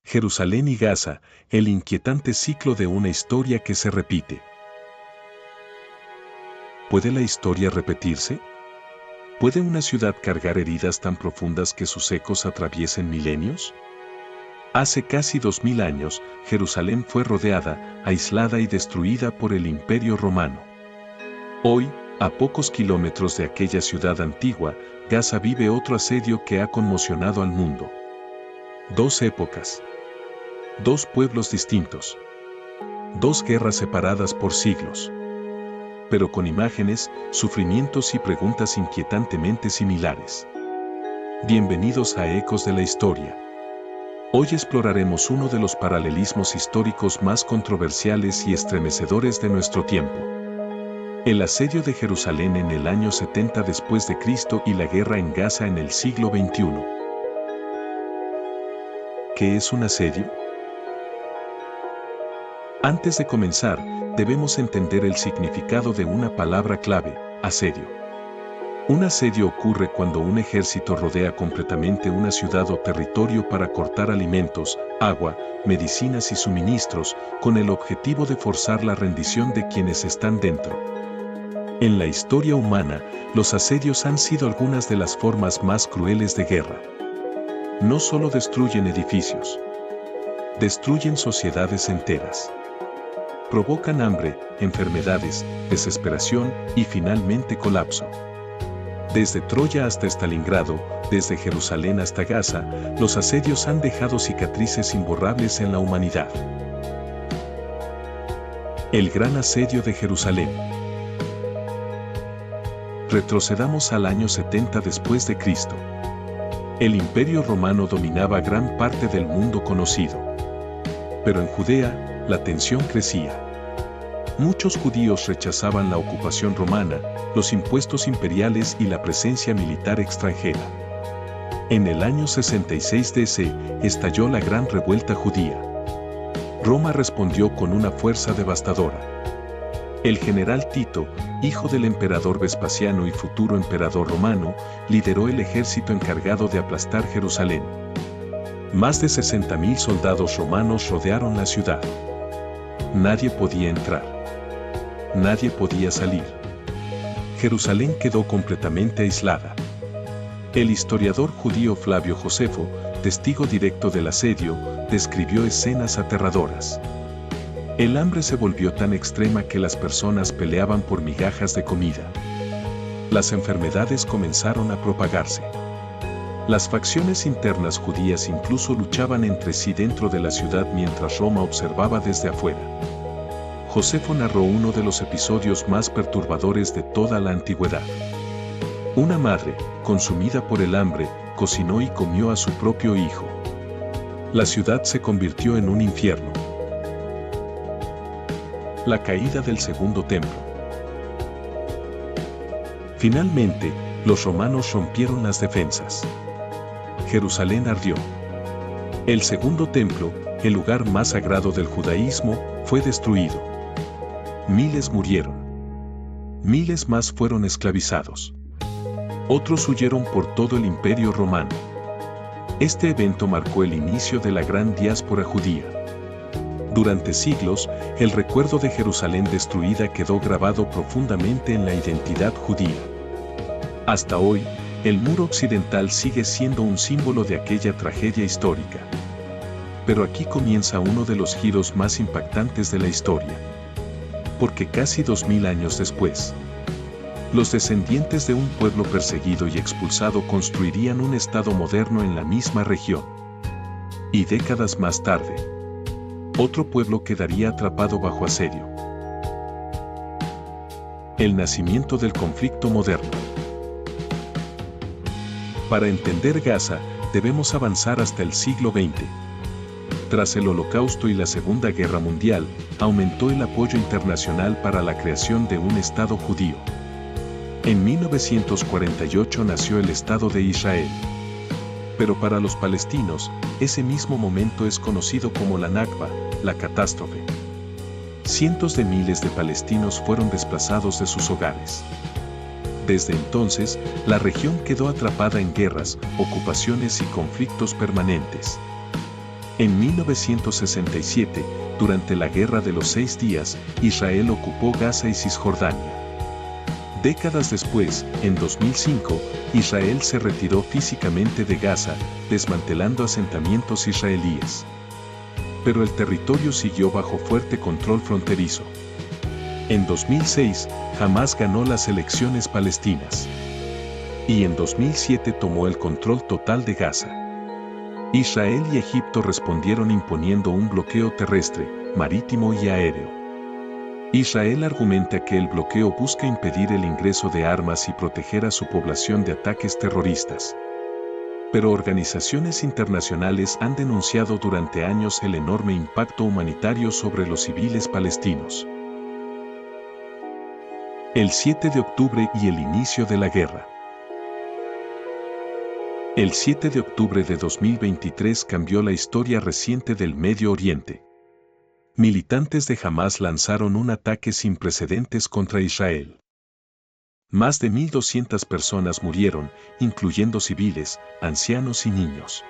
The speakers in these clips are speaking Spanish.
Jerusalén y Gaza, el inquietante ciclo de una historia que se repite. ¿Puede la historia repetirse? ¿Puede una ciudad cargar heridas tan profundas que sus ecos atraviesen milenios? Hace casi 2000 años, Jerusalén fue rodeada, aislada y destruida por el Imperio Romano. Hoy, a pocos kilómetros de aquella ciudad antigua, Gaza vive otro asedio que ha conmocionado al mundo. Dos épocas. Dos pueblos distintos. Dos guerras separadas por siglos. Pero con imágenes, sufrimientos y preguntas inquietantemente similares. Bienvenidos a Ecos de la Historia. Hoy exploraremos uno de los paralelismos históricos más controversiales y estremecedores de nuestro tiempo. El asedio de Jerusalén en el año 70 después de Cristo y la guerra en Gaza en el siglo XXI. ¿Qué es un asedio? Antes de comenzar, debemos entender el significado de una palabra clave, asedio. Un asedio ocurre cuando un ejército rodea completamente una ciudad o territorio para cortar alimentos, agua, medicinas y suministros, con el objetivo de forzar la rendición de quienes están dentro. En la historia humana, los asedios han sido algunas de las formas más crueles de guerra. No solo destruyen edificios, destruyen sociedades enteras. Provocan hambre, enfermedades, desesperación y finalmente colapso. Desde Troya hasta Stalingrado, desde Jerusalén hasta Gaza, los asedios han dejado cicatrices imborrables en la humanidad. El gran asedio de Jerusalén. Retrocedamos al año 70 después de Cristo. El Imperio Romano dominaba gran parte del mundo conocido. Pero en Judea, la tensión crecía. Muchos judíos rechazaban la ocupación romana, los impuestos imperiales y la presencia militar extranjera. En el año 66 DC, estalló la Gran Revuelta Judía. Roma respondió con una fuerza devastadora. El general Tito, hijo del emperador Vespasiano y futuro emperador romano, lideró el ejército encargado de aplastar Jerusalén. Más de 60.000 soldados romanos rodearon la ciudad. Nadie podía entrar. Nadie podía salir. Jerusalén quedó completamente aislada. El historiador judío Flavio Josefo, testigo directo del asedio, describió escenas aterradoras. El hambre se volvió tan extrema que las personas peleaban por migajas de comida. Las enfermedades comenzaron a propagarse. Las facciones internas judías incluso luchaban entre sí dentro de la ciudad mientras Roma observaba desde afuera. Josefo narró uno de los episodios más perturbadores de toda la antigüedad. Una madre, consumida por el hambre, cocinó y comió a su propio hijo. La ciudad se convirtió en un infierno. La caída del segundo templo. Finalmente, los romanos rompieron las defensas. Jerusalén ardió. El segundo templo, el lugar más sagrado del judaísmo, fue destruido. Miles murieron. Miles más fueron esclavizados. Otros huyeron por todo el Imperio Romano. Este evento marcó el inicio de la gran diáspora judía. Durante siglos, el recuerdo de Jerusalén destruida quedó grabado profundamente en la identidad judía. Hasta hoy, el muro occidental sigue siendo un símbolo de aquella tragedia histórica. Pero aquí comienza uno de los giros más impactantes de la historia. Porque casi 2000 años después, los descendientes de un pueblo perseguido y expulsado construirían un estado moderno en la misma región. Y décadas más tarde, otro pueblo quedaría atrapado bajo asedio. El nacimiento del conflicto moderno. Para entender Gaza, debemos avanzar hasta el siglo XX. Tras el Holocausto y la Segunda Guerra Mundial, aumentó el apoyo internacional para la creación de un Estado judío. En 1948 nació el Estado de Israel. Pero para los palestinos, ese mismo momento es conocido como la Nakba, la catástrofe. Cientos de miles de palestinos fueron desplazados de sus hogares. Desde entonces, la región quedó atrapada en guerras, ocupaciones y conflictos permanentes. En 1967, durante la Guerra de los 6 días, Israel ocupó Gaza y Cisjordania. Décadas después, en 2005, Israel se retiró físicamente de Gaza, desmantelando asentamientos israelíes. Pero el territorio siguió bajo fuerte control fronterizo. En 2006, Hamás ganó las elecciones palestinas. Y en 2007 tomó el control total de Gaza. Israel y Egipto respondieron imponiendo un bloqueo terrestre, marítimo y aéreo. Israel argumenta que el bloqueo busca impedir el ingreso de armas y proteger a su población de ataques terroristas. Pero organizaciones internacionales han denunciado durante años el enorme impacto humanitario sobre los civiles palestinos. El 7 de octubre y el inicio de la guerra. El 7 de octubre de 2023 cambió la historia reciente del Medio Oriente. Militantes de Hamás lanzaron un ataque sin precedentes contra Israel. Más de 1.200 personas murieron, incluyendo civiles, ancianos y niños.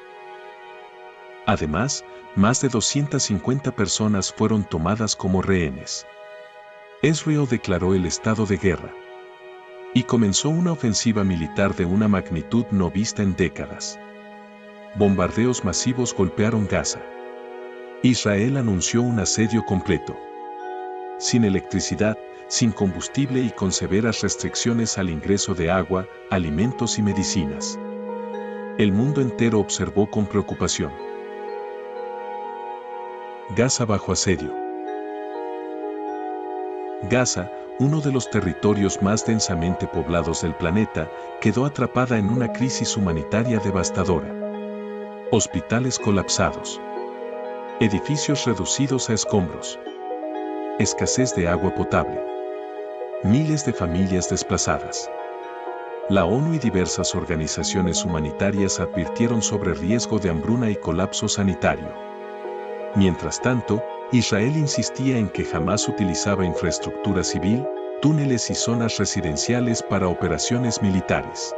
Además, más de 250 personas fueron tomadas como rehenes. Israel declaró el estado de guerra. Y comenzó una ofensiva militar de una magnitud no vista en décadas. Bombardeos masivos golpearon Gaza. Israel anunció un asedio completo. Sin electricidad, sin combustible y con severas restricciones al ingreso de agua, alimentos y medicinas. El mundo entero observó con preocupación. Gaza bajo asedio. Gaza, uno de los territorios más densamente poblados del planeta, quedó atrapada en una crisis humanitaria devastadora. Hospitales colapsados. Edificios reducidos a escombros. Escasez de agua potable. Miles de familias desplazadas. La ONU y diversas organizaciones humanitarias advirtieron sobre riesgo de hambruna y colapso sanitario. Mientras tanto, Israel insistía en que Hamás utilizaba infraestructura civil, túneles y zonas residenciales para operaciones militares.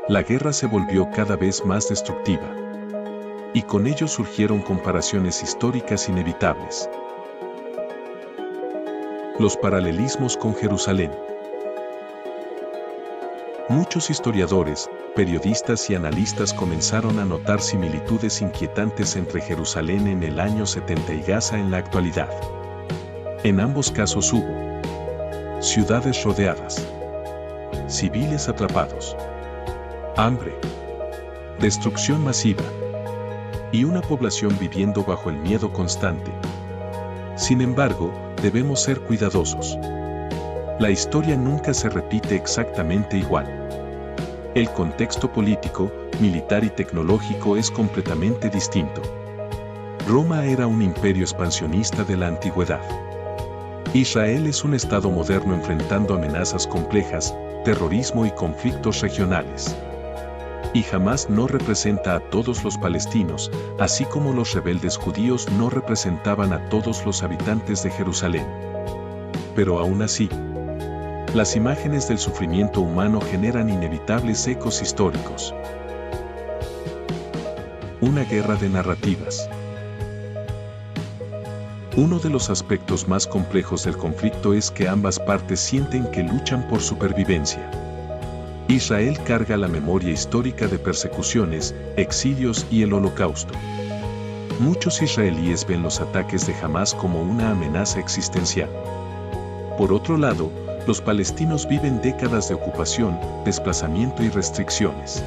La guerra se volvió cada vez más destructiva. Y con ello surgieron comparaciones históricas inevitables. Los paralelismos con Jerusalén. Muchos historiadores, periodistas y analistas comenzaron a notar similitudes inquietantes entre Jerusalén en el año 70 y Gaza en la actualidad. En ambos casos hubo ciudades rodeadas, civiles atrapados, hambre, destrucción masiva y una población viviendo bajo el miedo constante. Sin embargo, debemos ser cuidadosos. La historia nunca se repite exactamente igual. El contexto político, militar y tecnológico es completamente distinto. Roma era un imperio expansionista de la antigüedad. Israel es un estado moderno enfrentando amenazas complejas, terrorismo y conflictos regionales. Y Hamás no representa a todos los palestinos, así como los rebeldes judíos no representaban a todos los habitantes de Jerusalén. Pero aún así, las imágenes del sufrimiento humano generan inevitables ecos históricos. Una guerra de narrativas. Uno de los aspectos más complejos del conflicto es que ambas partes sienten que luchan por supervivencia. Israel carga la memoria histórica de persecuciones, exilios y el Holocausto. Muchos israelíes ven los ataques de Hamás como una amenaza existencial. Por otro lado, los palestinos viven décadas de ocupación, desplazamiento y restricciones.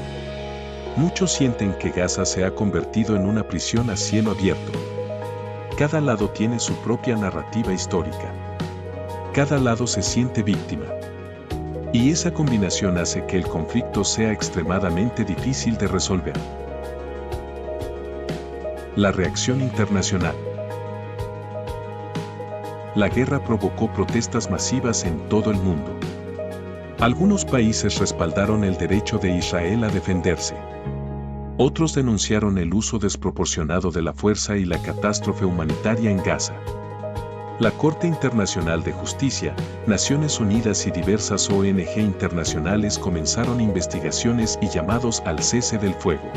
Muchos sienten que Gaza se ha convertido en una prisión a cielo abierto. Cada lado tiene su propia narrativa histórica. Cada lado se siente víctima. Y esa combinación hace que el conflicto sea extremadamente difícil de resolver. La reacción internacional. La guerra provocó protestas masivas en todo el mundo. Algunos países respaldaron el derecho de Israel a defenderse. Otros denunciaron el uso desproporcionado de la fuerza y la catástrofe humanitaria en Gaza. La Corte Internacional de Justicia, Naciones Unidas y diversas ONG internacionales comenzaron investigaciones y llamados al cese del fuego.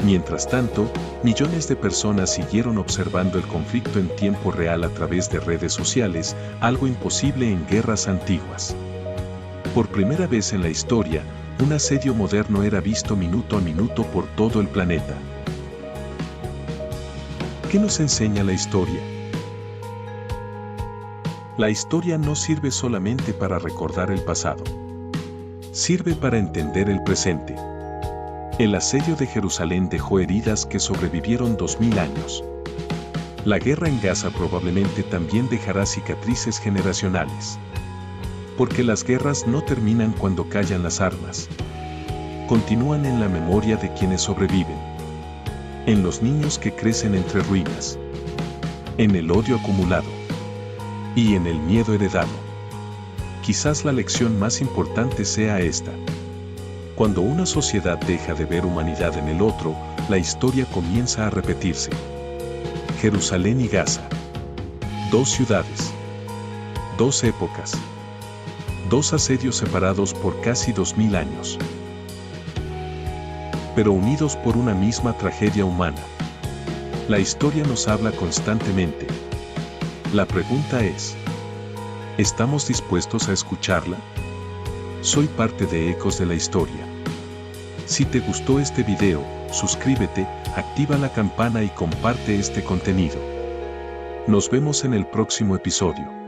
Mientras tanto, millones de personas siguieron observando el conflicto en tiempo real a través de redes sociales, algo imposible en guerras antiguas. Por primera vez en la historia, un asedio moderno era visto minuto a minuto por todo el planeta. ¿Qué nos enseña la historia? La historia no sirve solamente para recordar el pasado. Sirve para entender el presente. El asedio de Jerusalén dejó heridas que sobrevivieron 2000 años. La guerra en Gaza probablemente también dejará cicatrices generacionales. Porque las guerras no terminan cuando callan las armas. Continúan en la memoria de quienes sobreviven. En los niños que crecen entre ruinas. En el odio acumulado. Y en el miedo heredado. Quizás la lección más importante sea esta. Cuando una sociedad deja de ver humanidad en el otro, la historia comienza a repetirse. Jerusalén y Gaza. Dos ciudades. Dos épocas. Dos asedios separados por casi 2000 años. Pero unidos por una misma tragedia humana. La historia nos habla constantemente. La pregunta es, ¿estamos dispuestos a escucharla? Soy parte de Ecos de la Historia. Si te gustó este video, suscríbete, activa la campana y comparte este contenido. Nos vemos en el próximo episodio.